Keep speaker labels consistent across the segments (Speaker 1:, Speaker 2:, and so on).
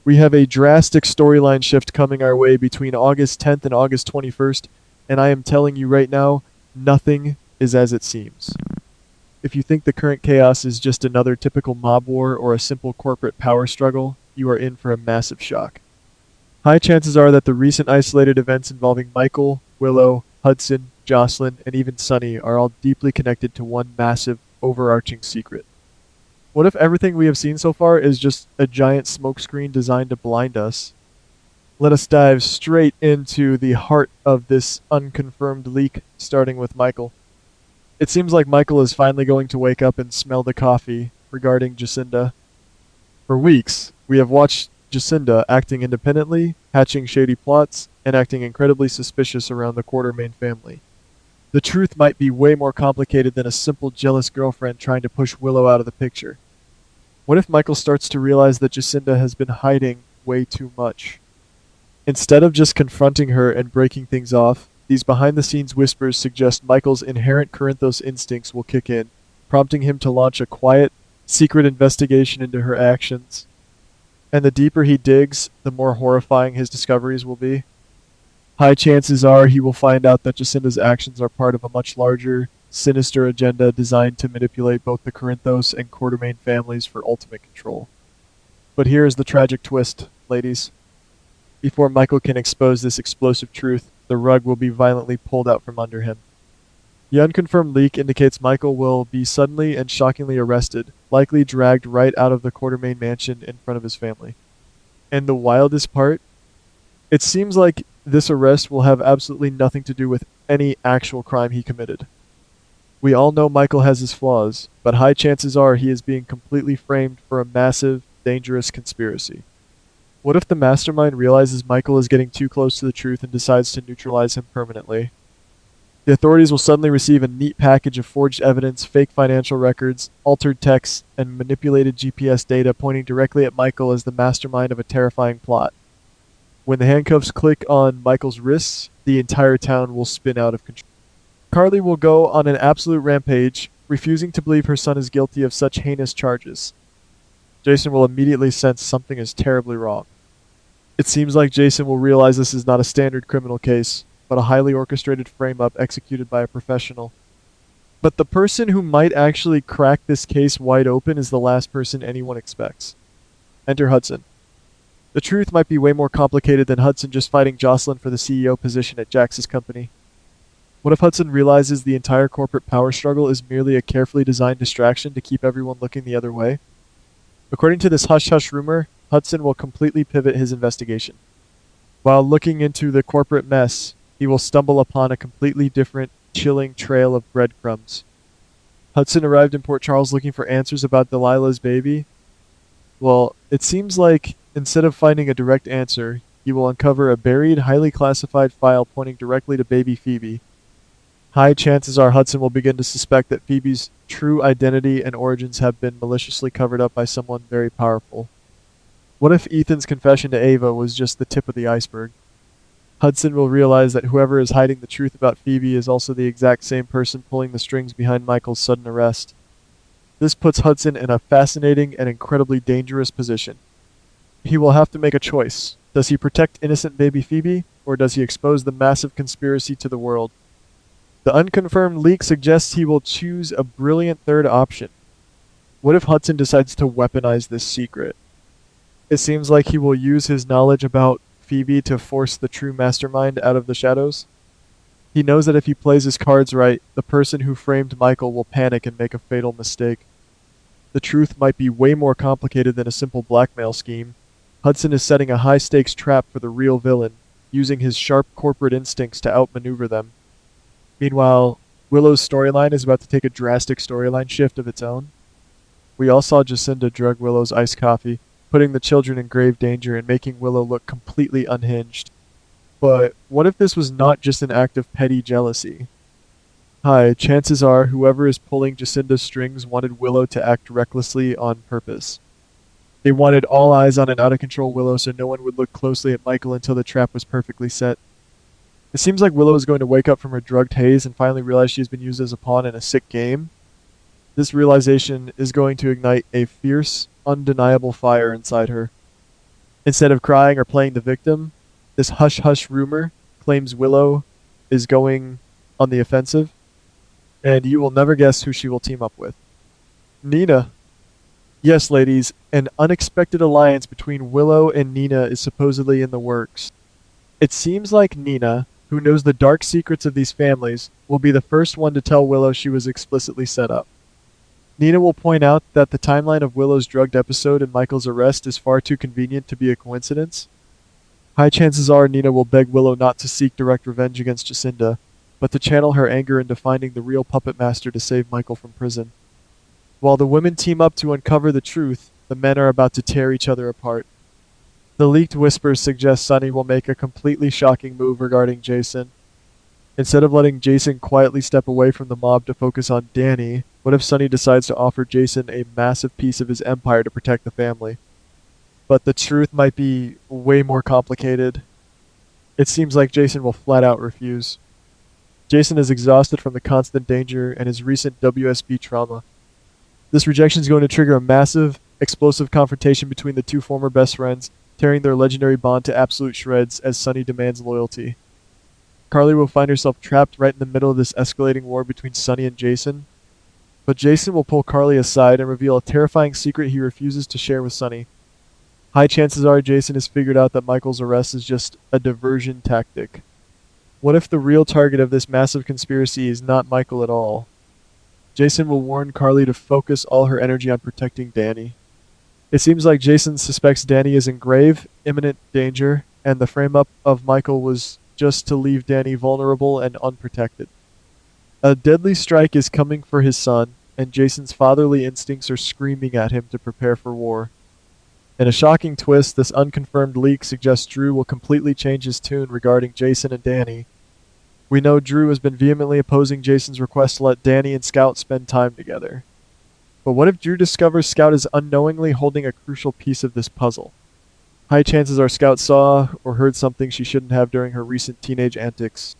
Speaker 1: We have a drastic storyline shift coming our way between August 10th and August 21st, and I am telling you right now, nothing is as it seems. If you think the current chaos is just another typical mob war or a simple corporate power struggle, you are in for a massive shock. High chances are that the recent isolated events involving Michael, Willow, Hudson, Jocelyn, and even Sunny are all deeply connected to one massive, overarching secret. What if everything we have seen so far is just a giant smokescreen designed to blind us? Let us dive straight into the heart of this unconfirmed leak, starting with Michael. It seems like Michael is finally going to wake up and smell the coffee regarding Jacinda. For weeks, we have watched Jacinda acting independently, hatching shady plots, and acting incredibly suspicious around the Quartermain family. The truth might be way more complicated than a simple jealous girlfriend trying to push Willow out of the picture. What if Michael starts to realize that Jacinda has been hiding way too much? Instead of just confronting her and breaking things off, these behind-the-scenes whispers suggest Michael's inherent Corinthos instincts will kick in, prompting him to launch a quiet, secret investigation into her actions. And the deeper he digs, the more horrifying his discoveries will be. High chances are he will find out that Jacinda's actions are part of a much larger, sinister agenda designed to manipulate both the Corinthos and Quartermain families for ultimate control. But here is the tragic twist, ladies. Before Michael can expose this explosive truth, the rug will be violently pulled out from under him. The unconfirmed leak indicates Michael will be suddenly and shockingly arrested, likely dragged right out of the Quartermain mansion in front of his family. And the wildest part? It seems like this arrest will have absolutely nothing to do with any actual crime he committed. We all know Michael has his flaws, but high chances are he is being completely framed for a massive, dangerous conspiracy. What if the mastermind realizes Michael is getting too close to the truth and decides to neutralize him permanently? The authorities will suddenly receive a neat package of forged evidence, fake financial records, altered texts, and manipulated GPS data pointing directly at Michael as the mastermind of a terrifying plot. When the handcuffs click on Michael's wrists, the entire town will spin out of control. Carly will go on an absolute rampage, refusing to believe her son is guilty of such heinous charges. Jason will immediately sense something is terribly wrong. It seems like Jason will realize this is not a standard criminal case, but a highly orchestrated frame-up executed by a professional. But the person who might actually crack this case wide open is the last person anyone expects. Enter Hudson. The truth might be way more complicated than Hudson just fighting Jocelyn for the CEO position at Jax's company. What if Hudson realizes the entire corporate power struggle is merely a carefully designed distraction to keep everyone looking the other way? According to this hush-hush rumor, Hudson will completely pivot his investigation. While looking into the corporate mess, he will stumble upon a completely different, chilling trail of breadcrumbs. Hudson arrived in Port Charles looking for answers about Delilah's baby. Well, it seems like instead of finding a direct answer, he will uncover a buried, highly classified file pointing directly to baby Phoebe. High chances are Hudson will begin to suspect that Phoebe's true identity and origins have been maliciously covered up by someone very powerful. What if Ethan's confession to Ava was just the tip of the iceberg? Hudson will realize that whoever is hiding the truth about Phoebe is also the exact same person pulling the strings behind Michael's sudden arrest. This puts Hudson in a fascinating and incredibly dangerous position. He will have to make a choice. Does he protect innocent baby Phoebe, or does he expose the massive conspiracy to the world? The unconfirmed leak suggests he will choose a brilliant third option. What if Hudson decides to weaponize this secret? It seems like he will use his knowledge about Phoebe to force the true mastermind out of the shadows. He knows that if he plays his cards right, the person who framed Michael will panic and make a fatal mistake. The truth might be way more complicated than a simple blackmail scheme. Hudson is setting a high-stakes trap for the real villain, using his sharp corporate instincts to outmaneuver them. Meanwhile, Willow's storyline is about to take a drastic storyline shift of its own. We all saw Jacinda drug Willow's iced coffee, putting the children in grave danger and making Willow look completely unhinged. But what if this was not just an act of petty jealousy? Hi, chances are whoever is pulling Jacinda's strings wanted Willow to act recklessly on purpose. They wanted all eyes on an out-of-control Willow so no one would look closely at Michael until the trap was perfectly set. It seems like Willow is going to wake up from her drugged haze and finally realize she has been used as a pawn in a sick game. This realization is going to ignite a fierce, undeniable fire inside her. Instead of crying or playing the victim, this hush-hush rumor claims Willow is going on the offensive, and you will never guess who she will team up with. Nina. Yes, ladies, an unexpected alliance between Willow and Nina is supposedly in the works. It seems like Nina, who knows the dark secrets of these families, will be the first one to tell Willow she was explicitly set up. Nina will point out that the timeline of Willow's drugged episode and Michael's arrest is far too convenient to be a coincidence. High chances are Nina will beg Willow not to seek direct revenge against Jacinda, but to channel her anger into finding the real puppet master to save Michael from prison. While the women team up to uncover the truth, the men are about to tear each other apart. The leaked whispers suggest Sonny will make a completely shocking move regarding Jason. Instead of letting Jason quietly step away from the mob to focus on Danny, what if Sonny decides to offer Jason a massive piece of his empire to protect the family? But the truth might be way more complicated. It seems like Jason will flat out refuse. Jason is exhausted from the constant danger and his recent WSB trauma. This rejection is going to trigger a massive, explosive confrontation between the two former best friends, tearing their legendary bond to absolute shreds as Sonny demands loyalty. Carly will find herself trapped right in the middle of this escalating war between Sonny and Jason, but Jason will pull Carly aside and reveal a terrifying secret he refuses to share with Sonny. High chances are Jason has figured out that Michael's arrest is just a diversion tactic. What if the real target of this massive conspiracy is not Michael at all? Jason will warn Carly to focus all her energy on protecting Danny. It seems like Jason suspects Danny is in grave, imminent danger, and the frame-up of Michael was just to leave Danny vulnerable and unprotected. A deadly strike is coming for his son, and Jason's fatherly instincts are screaming at him to prepare for war. In a shocking twist, this unconfirmed leak suggests Drew will completely change his tune regarding Jason and Danny. We know Drew has been vehemently opposing Jason's request to let Danny and Scout spend time together. But what if Drew discovers Scout is unknowingly holding a crucial piece of this puzzle? High chances are Scout saw or heard something she shouldn't have during her recent teenage antics.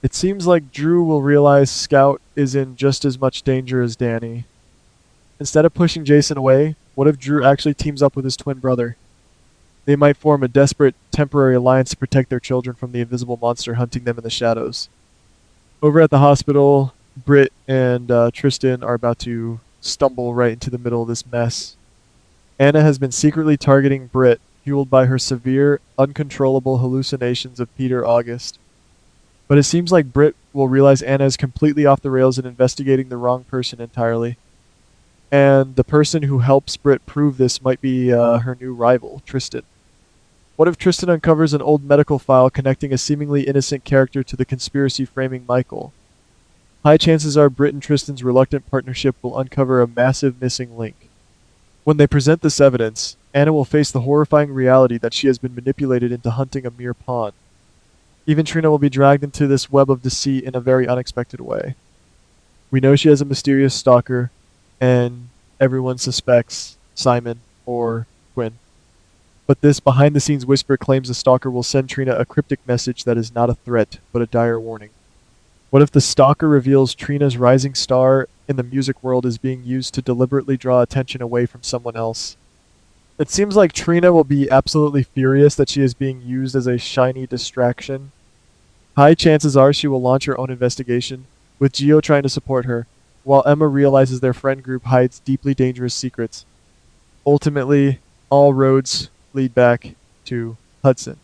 Speaker 1: It seems like Drew will realize Scout is in just as much danger as Danny. Instead of pushing Jason away, what if Drew actually teams up with his twin brother? They might form a desperate, temporary alliance to protect their children from the invisible monster hunting them in the shadows. Over at the hospital, Britt and Tristan are about to stumble right into the middle of this mess. Anna has been secretly targeting Britt, fueled by her severe, uncontrollable hallucinations of Peter August. But it seems like Britt will realize Anna is completely off the rails and investigating the wrong person entirely. And the person who helps Britt prove this might be her new rival, Tristan. What if Tristan uncovers an old medical file connecting a seemingly innocent character to the conspiracy framing Michael? High chances are Britt and Tristan's reluctant partnership will uncover a massive missing link. When they present this evidence, Anna will face the horrifying reality that she has been manipulated into hunting a mere pawn. Even Trina will be dragged into this web of deceit in a very unexpected way. We know she has a mysterious stalker, and everyone suspects Simon or Quinn. But this behind-the-scenes whisper claims the stalker will send Trina a cryptic message that is not a threat, but a dire warning. What if the stalker reveals Trina's rising star in the music world is being used to deliberately draw attention away from someone else? It seems like Trina will be absolutely furious that she is being used as a shiny distraction. High chances are she will launch her own investigation, with Gio trying to support her, while Emma realizes their friend group hides deeply dangerous secrets. Ultimately, all roads lead back to Hudson.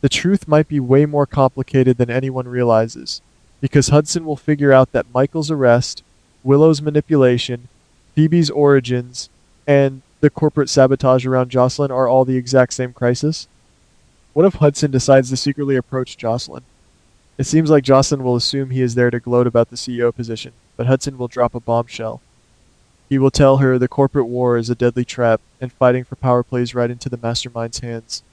Speaker 1: The truth might be way more complicated than anyone realizes, because Hudson will figure out that Michael's arrest, Willow's manipulation, Phoebe's origins, and the corporate sabotage around Jocelyn are all the exact same crisis. What if Hudson decides to secretly approach Jocelyn? It seems like Jocelyn will assume he is there to gloat about the CEO position, but Hudson will drop a bombshell. He will tell her the corporate war is a deadly trap, and fighting for power plays right into the mastermind's hands.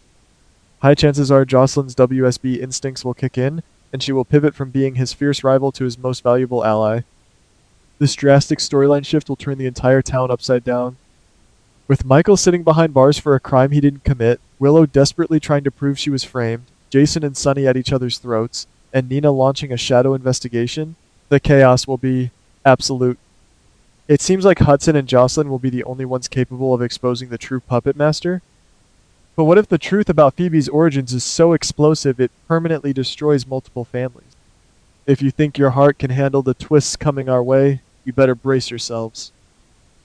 Speaker 1: High chances are Jocelyn's WSB instincts will kick in, and she will pivot from being his fierce rival to his most valuable ally. This drastic storyline shift will turn the entire town upside down. With Michael sitting behind bars for a crime he didn't commit, Willow desperately trying to prove she was framed, Jason and Sonny at each other's throats, and Nina launching a shadow investigation, the chaos will be absolute. It seems like Hudson and Jocelyn will be the only ones capable of exposing the true puppet master. But what if the truth about Phoebe's origins is so explosive it permanently destroys multiple families? If you think your heart can handle the twists coming our way, you better brace yourselves.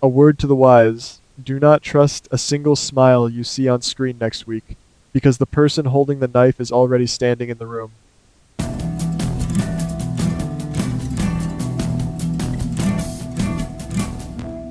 Speaker 1: A word to the wise: do not trust a single smile you see on screen next week, because the person holding the knife is already standing in the room.